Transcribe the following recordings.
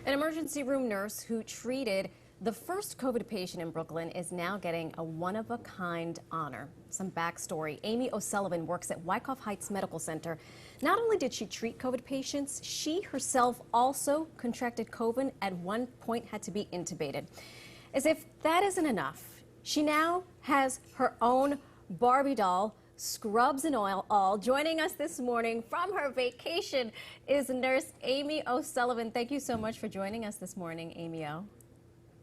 An emergency room nurse who treated the first COVID patient in Brooklyn is now getting a one-of-a-kind honor. Some backstory. Amy O'Sullivan works at Wyckoff Heights Medical Center. Not only did she treat COVID patients, she herself also contracted COVID, at one point had to be intubated. As if that isn't enough, she now has her own Barbie doll, scrubs and all. Joining us this morning from her vacation is nurse Amy O'Sullivan. Thank you so much for joining us this morning, Amy O.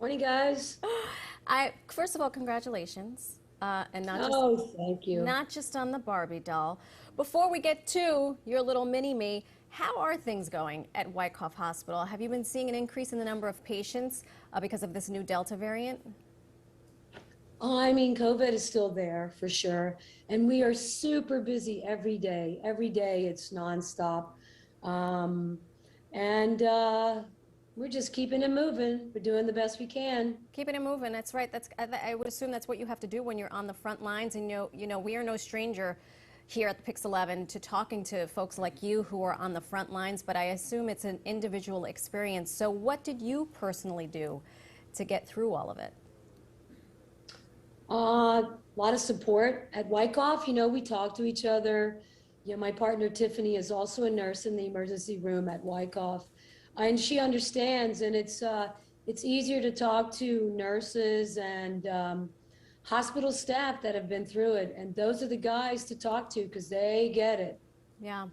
Morning, guys. First of all, congratulations. And thank you. Not just on the Barbie doll. Before we get to your little mini-me, how are things going at Wyckoff Hospital? Have you been seeing an increase in the number of patients because of this new Delta variant? Oh, I mean, COVID is still there for sure. And we are super busy every day. Every day it's nonstop. We're just keeping it moving. We're doing the best we can. Keeping it moving, that's right. I would assume that's what you have to do when you're on the front lines. And you know, we are no stranger here at the Pix 11 to talking to folks like you who are on the front lines, but I assume it's an individual experience. So what did you personally do to get through all of it? A lot of support at Wyckoff. You know, we talk to each other. You know, my partner Tiffany is also a nurse in the emergency room at Wyckoff, and she understands. And it's easier to talk to nurses and hospital staff that have been through it, and those are the guys to talk to because they get it. Yeah.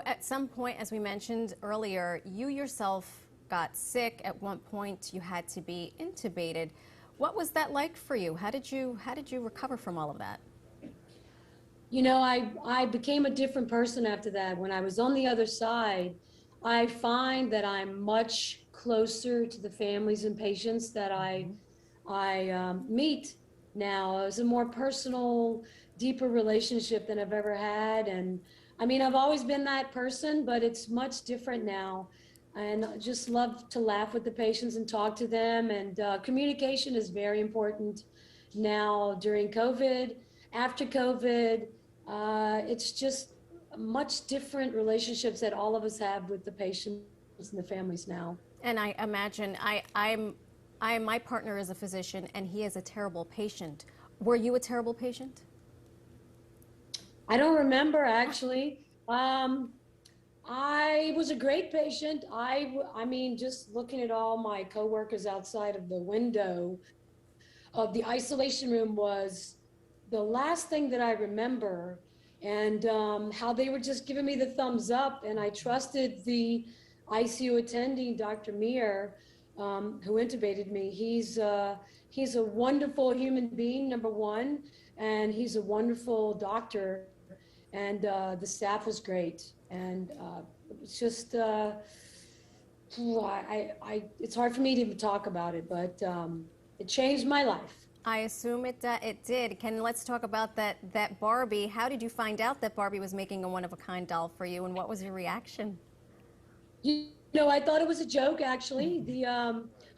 At some point, as we mentioned earlier, you yourself got sick. At one point, you had to be intubated. What was that like for you? How did you recover from all of that? You know, I became a different person after that. When I was on the other side, I find that I'm much closer to the families and patients that I meet now. It's a more personal, deeper relationship than I've ever had. And I mean, I've always been that person, but it's much different now. And I just love to laugh with the patients and talk to them. And communication is very important now during COVID, after COVID. It's just much different relationships that all of us have with the patients and the families now. And I imagine my partner is a physician and he is a terrible patient. Were you a terrible patient? I don't remember actually. I was a great patient. I mean, just looking at all my coworkers outside of the window of the isolation room was the last thing that I remember, and how they were just giving me the thumbs up, and I trusted the ICU attending, Dr. Meir, who intubated me. He's a wonderful human being, number one, and he's a wonderful doctor, and the staff was great. And it's just, it's hard for me to even talk about it, but it changed my life. I assume it did. Let's talk about that Barbie. How did you find out that Barbie was making a one-of-a-kind doll for you, and what was your reaction? You know, I thought it was a joke, actually. The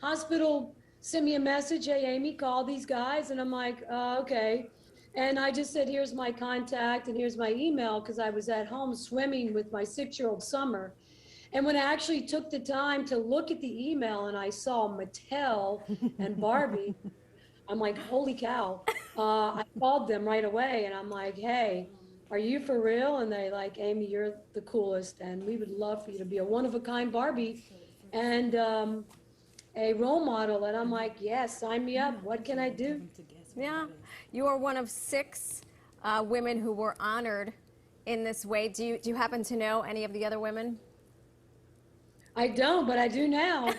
hospital sent me a message, "Hey, Amy, call these guys," and I'm like, okay. And I just said, here's my contact and here's my email, because I was at home swimming with my 6-year-old Summer. And when I actually took the time to look at the email and I saw Mattel and Barbie, I'm like, holy cow. I called them right away and I'm like, hey, are you for real? And they're like, Amy, you're the coolest, and we would love for you to be a one-of-a-kind Barbie and a role model. And I'm like, yes, sign me up. What can I do? Yeah, you are one of 6 women who were honored in this way. Do you happen to know any of the other women? I don't, but I do now.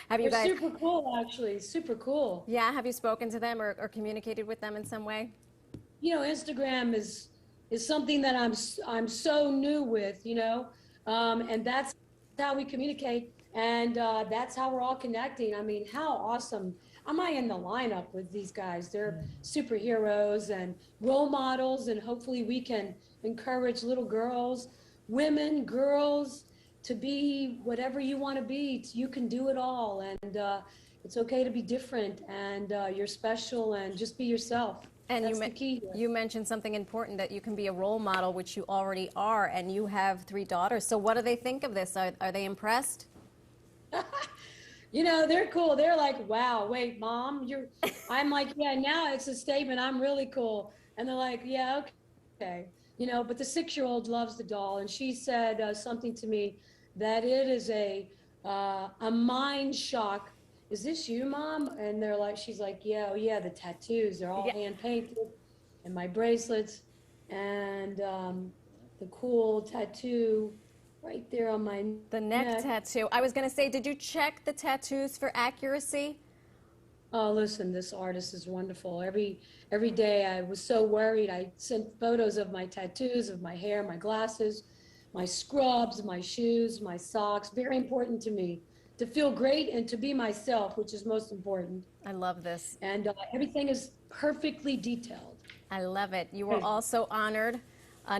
Have you guys? Super cool, actually. Super cool. Yeah, have you spoken to them or communicated with them in some way? You know, Instagram is something that I'm so new with, you know, and that's how we communicate, and that's how we're all connecting. I mean, how awesome am I in the lineup with these guys? They're superheroes and role models, and hopefully we can encourage little girls, women, girls, to be whatever you want to be. You can do it all, and it's okay to be different, and you're special, and just be yourself. And that's the key here. You mentioned something important, that you can be a role model, which you already are, and you have 3 daughters. So what do they think of this? Are they impressed? You know, they're cool. They're like, wow, wait, mom, I'm like, yeah, now it's a statement. I'm really cool. And they're like, yeah, okay. You know, but the 6-year-old loves the doll. And she said something to me that it is a mind shock. Is this you, mom? And they're like, she's like, yeah, oh yeah, the tattoos, they're all Yeah. hand painted, and my bracelets, and the cool tattoo right there on my The neck neck. tattoo. I was going to say, did you check the tattoos for accuracy? Oh, listen, this artist is wonderful. Every day I was so worried. I sent photos of my tattoos, of my hair, my glasses, my scrubs, my shoes, my socks. Very important to me to feel great and to be myself, which is most important. I love this. And everything is perfectly detailed. I love it. You were also honored,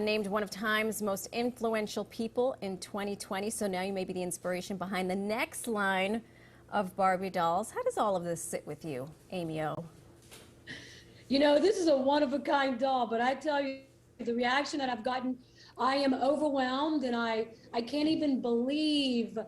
named one of Time's most influential people in 2020. So now you may be the inspiration behind the next line of Barbie dolls. How does all of this sit with you, Amy O? You know, this is a one-of-a-kind doll, but I tell you, the reaction that I've gotten, I am overwhelmed, and I can't even believe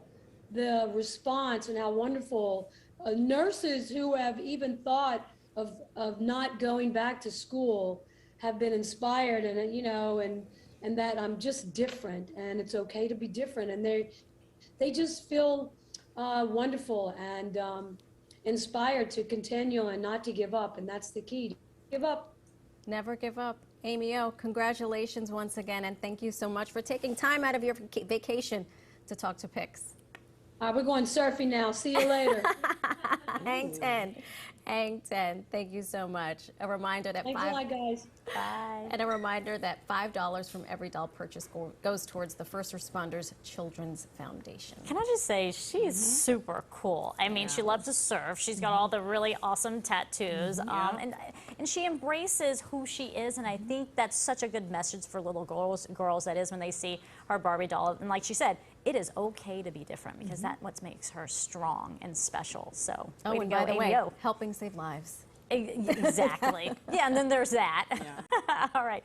the response and how wonderful nurses who have even thought of not going back to school have been inspired, and you know, and that I'm just different, and it's okay to be different, and they just feel wonderful and inspired to continue and not to give up, and that's the key. Give up. Never give up. Amy O, congratulations once again, and thank you so much for taking time out of your vacation to talk to Pix. We're going surfing now. See you later. Hang 10. Hang 10. Thank you so much. A reminder that Thanks a lot, guys. Bye. And a reminder that $5 from every doll purchase goes towards the First Responders Children's Foundation. Can I just say, she's super cool. I mean, she loves to surf. She's got all the really awesome tattoos. And she embraces who she is. And I think that's such a good message for little girls that is, when they see her Barbie doll. And like she said, it is okay to be different, because that's what makes her strong and special. So, Oh, way and to go, by the Amy way, O. helping save lives. Exactly. Yeah, and then there's that. All right.